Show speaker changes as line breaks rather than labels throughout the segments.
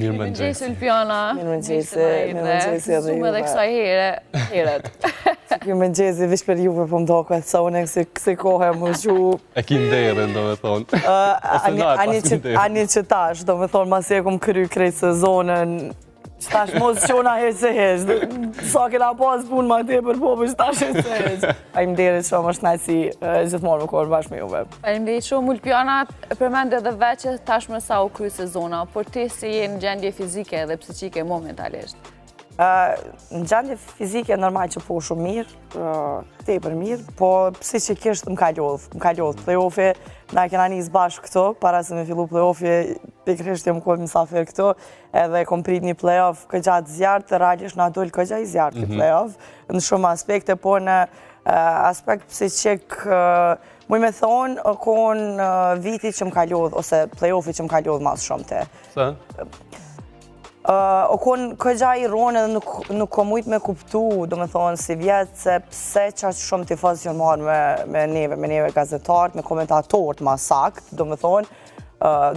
Mirë mëngjes
Ulpiana.
Mirë mëngjes edhe
Zume dhe kësaj heret.
Mirë mëngjes, vish për juve po mdoket sa unë kësi kohë më gju.
E ki nderën, do me thonë.
Ani që tash, do me thonë, mas e kom kry krejt sezonën, që tash mos qona heq se heq. Sa kena pas punë ma te për po, për që tash heq se heq. Faleminderit shumë, është najsi gjithmonë më kohë bashkë me juve.
Faleminderit shumë, Ulpiana, përmende edhe veqe tashmë sa u kry sezona, por ti si je në gjendje fizike dhe psiqike momentalisht?
Në gjendje fizike normal që po shumë mirë, tepër mirë, po psiqikisht më ka lodhë. Play-offi, na kena njës bashkë këto, para se me fillu play-offi, pikrisht jam kohë mësafir këto, edhe kom prit një play-off këgjatë zjartë, realisht na dojnë këgja i zjartë këtë play-off, në shumë aspekte, po në aspekt psiqik, muj me thonë, o konë viti që më ka lodhë, ose play-offi që më ka lodhë mas shumë te.
Se?
O konë këgja i ronë edhe nuk kom mujtë me kuptu, do me thonë, si vjetë, se pse qaqë shumë tifaz që marrë me neve gazetarët, me komentatorët ma sakt, do me thonë,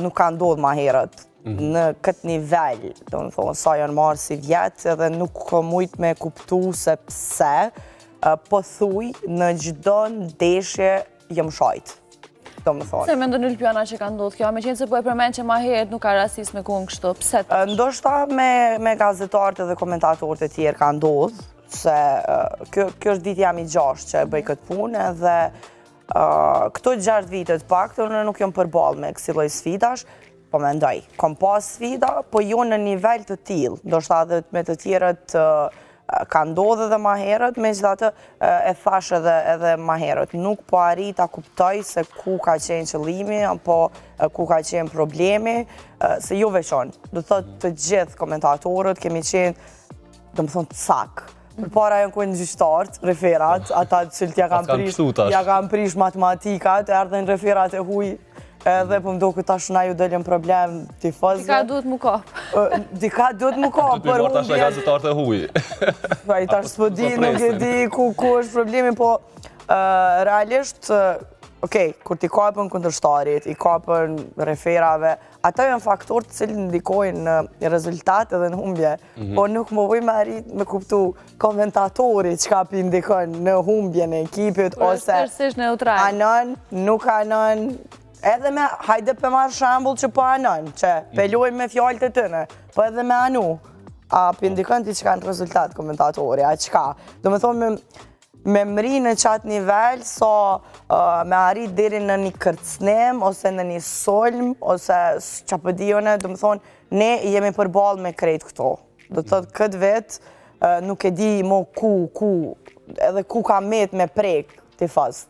nuk ka ndodhë ma herët në këtë nivel, do me thonë, sa janë marrë si vjetë, edhe nuk kom mujtë me kuptu se pse, po thuj në gjdo ndeshje jem shajtë.
Se me ndonë Ulpiana që ka ndodhë kjo, me qenë se po e përmenë që ma herët nuk ka rasist me kohën kështu, pse të?
Ndoshta me gazetarët dhe komentatorët e tjerë ka ndodhë, se kjo është ditë jam i 6 që e bëj këtë punë, dhe këto 6 vitet pak, të nuk jom përballë me kësi lloj sfidash, po me ndoj, kom pas sfida, po jo në nivel të tillë, ndoshta dhe me të tjerët ka ndodhë edhe ma herët, me gjithatë e thash edhe ma herët. Nuk po arrit a kuptoj se ku ka qenë qëllimi, apo ku ka qenë problemi, se jo veçon. Do të thotë të gjithë komentatorët kemi qenë, do më thonë, të sakë. Për para janë kujnë gjyqtarët, referat, ata që ja kam prish matematikat, erdhen referat e huj, edhe për mdo këtë tash na ju deljen problem tifazve.
Dika duhet mu kapë.
Dika duhet mu kapë, për
huj. Tash e gazetarët e huj.
I tash s'po di, nuk e di ku është problemi, po realisht, kur t'i kapën kundërshtarit, i kapën referave, ata janë faktorë të cilë ndikojnë në rezultat edhe në humbje, po nuk më voj me arrit me kuptu komentatori që ka për ndikojnë në humbje në ekipit, ose anon, nuk anon, edhe me, hajde për marrë shambull që po anon, që pelojmë me fjallët e tëne, po edhe me anu, a për ndikojnë ti që ka në rezultat komentatori, a qka. Do me thonë me mri në qatë nivel, so me arrit deri në një kërcnem, ose në një solm, ose që pëdijone, do me thonë, ne jemi përballë me krejt këto. Do të thotë këtë vetë, nuk e di mo edhe ku ka met me prek të fast.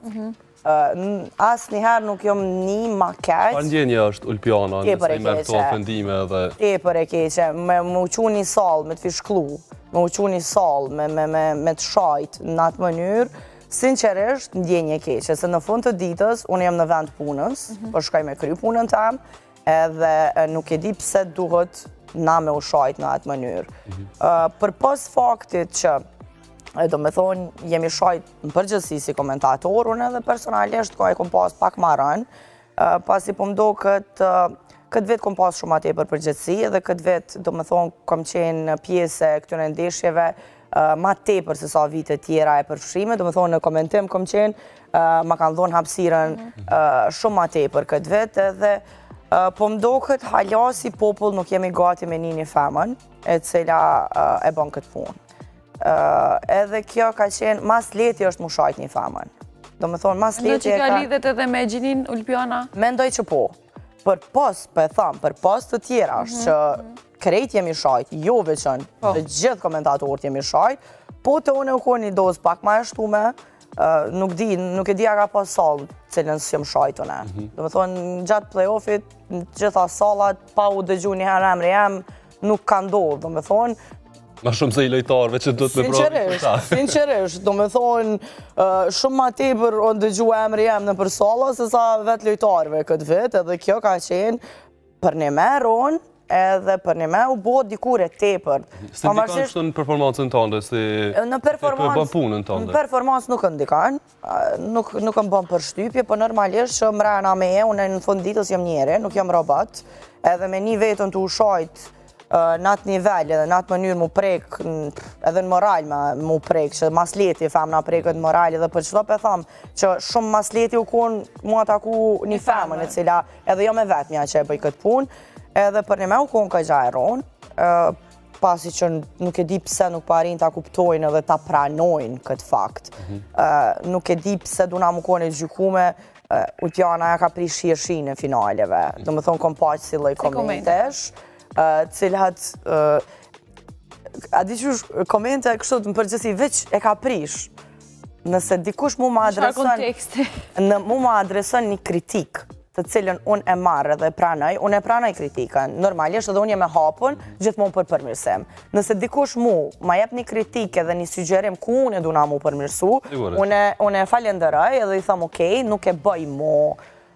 Asë njëherë nuk jom një ma keq.
Pa ndjenja është Ulpiana, nëse i merë këto ofendime edhe...
Tepër e keqe, me uqu një salë, me të fishklu, me uqu një salë, me të shajt në atë mënyrë, sinqerisht ndjenje keqe, se në fund të ditës, unë jam në vend punës, po shkoj me kry punën tam, edhe nuk e di pse duhet na me u shajt në atë mënyrë. Për pas faktit që do me thonë, jemi shajt në përgjithësi si komentator, unë edhe personalisht, ka e kom pas pak marën, pasi po mdo këtë vetë kom pas shumë atje për përgjithësi, edhe këtë vetë, do me thonë, kom qenë pjesë e këtyre ndeshjeve, ma tepër se sa vite tjera e përfshime, do me thonë, në komentim kom qenë, ma kanë dhonë hapsiren shumë ma tepër këtë vetë, edhe po mdo këtë halasi popull nuk jemi gati me një femën, e cila e bon këtë punë. Edhe kjo ka qenë, mas leti është mu shajt një femën. Do me thonë, mas leti e ka...
Mendoj që ka lidhet edhe me gjinin Ulpiana?
Mendoj që po. Për pos të tjera është që krejt jemi shajt, jo veçën, të gjithë komentatorët jemi shajt, po të une u kohë një dozë pak ma e shtume, nuk e di a ka pas salë cilën së jem shajtune. Do me thonë, në gjatë play-offit, në gjitha salat, pa u dëgju një herë emri jem, nuk ka ndodhë, do me thonë,
ma shumë se i lojtarëve që dhëtë me provë.
Sinqerisht, do me thonë, shumë ma tepër o ndëgju emri jem në për sala, se sa vetë lojtarëve këtë vetë, edhe kjo ka qenë për një me ronë, edhe për një me u bo dikur e tepër.
Se ndikan kështu në performancën tënde, si për punën tënde?
Në performancë nuk ndikan, nuk më bëm për shtypje, për normalisht që mrena me unë në fund ditës jam njeri, nuk jam robot, edhe me një vetën të ushajt në atë nivel edhe në atë mënyrë mu prek edhe në moral mu prek, që mas leti femna preket në moral edhe për qëto për thamë që shumë mas leti u konë mu ataku një femën e cila edhe jo me vetë mja që e bëj këtë punë edhe për një me u konë ka gjajron pasi që nuk e di pse nuk parin ta kuptojnë edhe ta pranojnë këtë fakt. Nuk e di pse duna mu konë e gjykume Ulpjana ja ka pri shirëshi në finaleve. Do më thonë kom paqë si loj komentesh, cilat, a di qësh komente kështu të më përgjësi veç e ka prish. Nëse dikush mu ma adreson një kritik, të cilën unë e marrë dhe unë e pranoj kritikën. Normalisht edhe unë jem e hapun, gjithmonë për përmirësim. Nëse dikush mu ma jep një kritik edhe një sugjerim ku unë e duna mu përmirësu, unë e falenderoj edhe i thëmë okej, nuk e bëj mu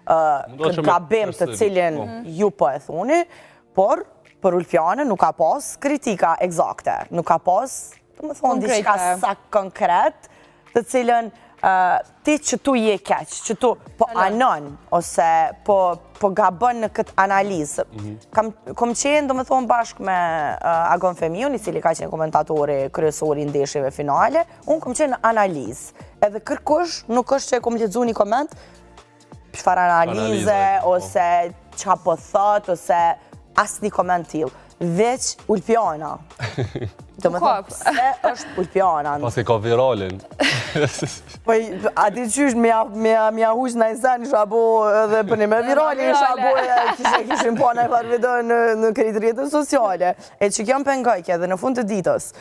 këtë gabim të cilin ju po e thuni, por për Ulpjanën nuk ka pas kritika egzakte. Nuk ka pas, të më thonë, diçka sa konkret, të cilën ti që tu je keq, që tu po anon, ose po gabën në këtë analizë. Kom qenë, do më thonë, bashkë me Agon Femiun, i cili ka qenë komentatori kryesori ndeshjeve finale, unë kom qenë në analizë. Edhe kërkush nuk është që e kom lexu një koment, çfarë analize, ose qa po thot, ose asë një koment t'il. Veç Ulpjana. Do më thonë, pse është Ulpjana?
Pas e ka viralin.
Po, a di qysh, mja hush në isen, isha bo edhe për një me viralin, isha bo kishim po në e farë video në krejtë rjetën sociale. E që kjo më pengajke edhe në fund të ditës,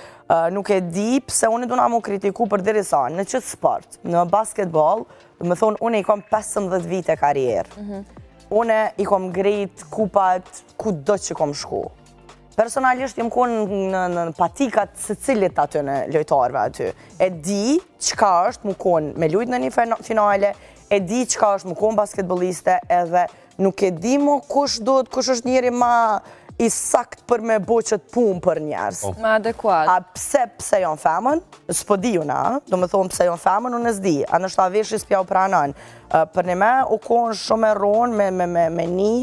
nuk e di pse unë duna mu kritiku për diri sa, në qëtë sport, në basketball, do më thonë, unë i kom 15 vite karierë. Unë i kom grejt kupat ku do që kom shku. Personalisht jem konë në patikat së cilit aty në lojtarve aty. E di qka është mu konë me lujt në një finale, e di qka është mu konë basketboliste edhe nuk e di mu kush është njeri ma i sakt për me bo qëtë pun për njerës.
Ma adekuat.
A pse jonë femën? S'po di una, do me thonë pse jonë femën, unë e s'di. A nështë ta vesh i s'pja u pranan. Për një me u konë shumë e ronë me një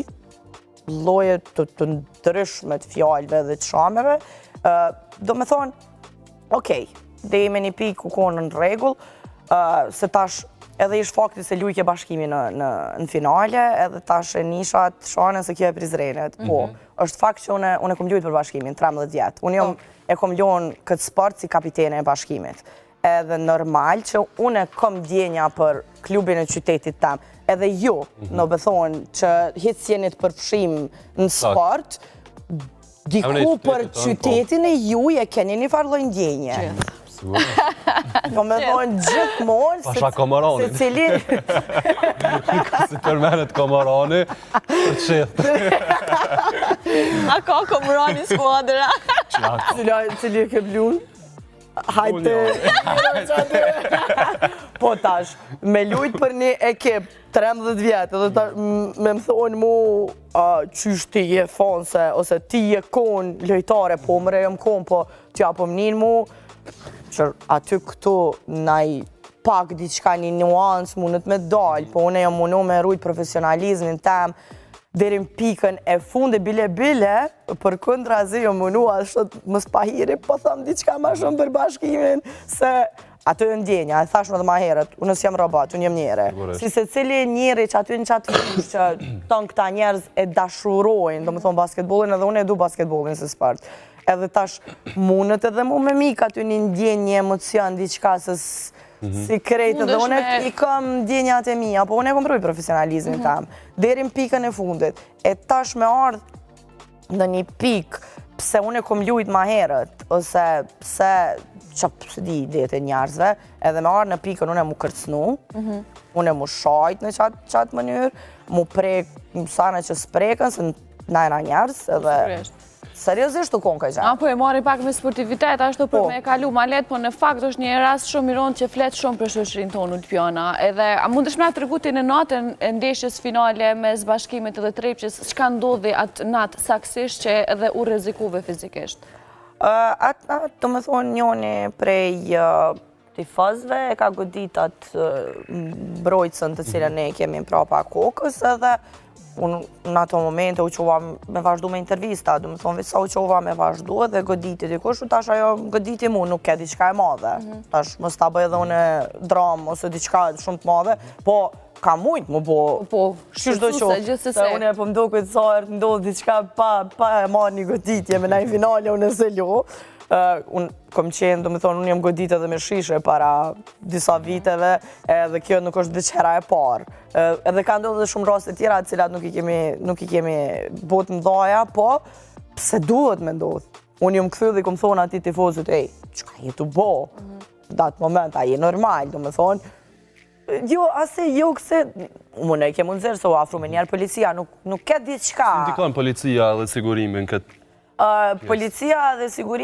loje të ndryshme të fjallëve dhe të shameve, do me thonë, okej, dhe me një pikë ku konë në regull, se tash edhe ish fakti se lujke bashkimi në finale, edhe tash e nishat shanën se kjo e Prizrenet. Po, është fakt që unë e kom lujt për bashkimin, 13 vjetë. Unë e kom luon këtë sport si kapitene e bashkimit. Edhe normal që unë e kom djenja për klubin e qytetit tam, edhe ju, në bëthonë që hitë sjenit përfshim në sport, diku për qytetin e ju e keni një farlojnë djenje. Në me thonë gjithmonë se cilin...
Si përmenet Komorani, për qithë.
A ka Komorani skuadra?
Cili e ke blun? Hajte... Po tash, me lujt për një ekip 13 vjetë, edhe me më thonë mu qysh ti je fonse, ose ti je konë lojtare, po më rejëm konë, po t'ja po mënin mu, që aty këtu naj pak diçka një nuansë mundet me dalë, po une jam mundu me rujt profesionalizmin tem, dherim pikën e funde bile, për këndra zi jam mundu ashtë më spahiri, po thëmë diçka ma shumë për bashkimin, se ato e ndjenja, e thashmë dhe ma herët, unë s'jam robat, unë jem njere. Si se cili njeri që aty në qatë fush që tonë këta njerëz e dashurojnë, do më thonë basketbolin, edhe unë e du basketbolin se sport. Edhe tash mundet edhe mu me mik aty një ndjenjë, një emocion, diqka se si krejtë, edhe unë i kam ndjenjat e mija, po unë e kom rujt profesionalizmin tam, derim pikën e fundit. E tash me ardhë në një pikë, pse unë e kom lujt ma herët, ose pse që di idetë e njerëzve, edhe me arë në pikën unë e mu kërcnu, unë e mu shajt në qatë mënyrë, mu prek mësane që s'prekën, se najna njerëz, edhe seriosisht u konë ka gjatë.
Po e mori pak me sportivitet, ashtu për me e kalu ma letë, po në fakt është një rast shumë i ronë që fletë shumë për shoqërinë tonë Ulpjana, edhe a mund është me të rëguti në natën e ndeshjes finale me zbashkimit edhe trepqës, që ka ndodhi atë natë saksisht që edhe u rrezikuve fizikisht?
Atë, të më thonë njoni prej tifozve, e ka goditat mbrojtësën të cilën ne kemi prapa kokës edhe unë në ato momente u qova me vazhdu me intervista, du më thonë sa u qova me vazhdu edhe goditi dikush, tash ajo goditi mu nuk ke diçka e madhe. Tash mos ta bëj edhe une dramë ose diçka shumë të madhe, po ka mujt më bo.
Po, shqyrtuse, gjithsesi.
Une po më do këtë sarë, ndodhë diçka pa e marrë një goditje me najë finale, unë e se lo. Unë kom qenë, do më thonë, unë jem godit edhe me shishe para disa viteve, edhe kjo nuk është diçhera e parë. Edhe ka ndodhë dhe shumë raste tjera, cilat nuk i kemi bot më dhaja, po pse duhet me ndodhë. Unë jom këthy dhe kom thonë ati tifozit, qka je të bo? Datë moment, a je normal, do më thonë. Jo, ase jo këse, unë e kemë nëzirë se u afru me njerë policia, nuk ke diçka.
Indikon policia dhe sigurimin këtë?
Policia dhe sigurimin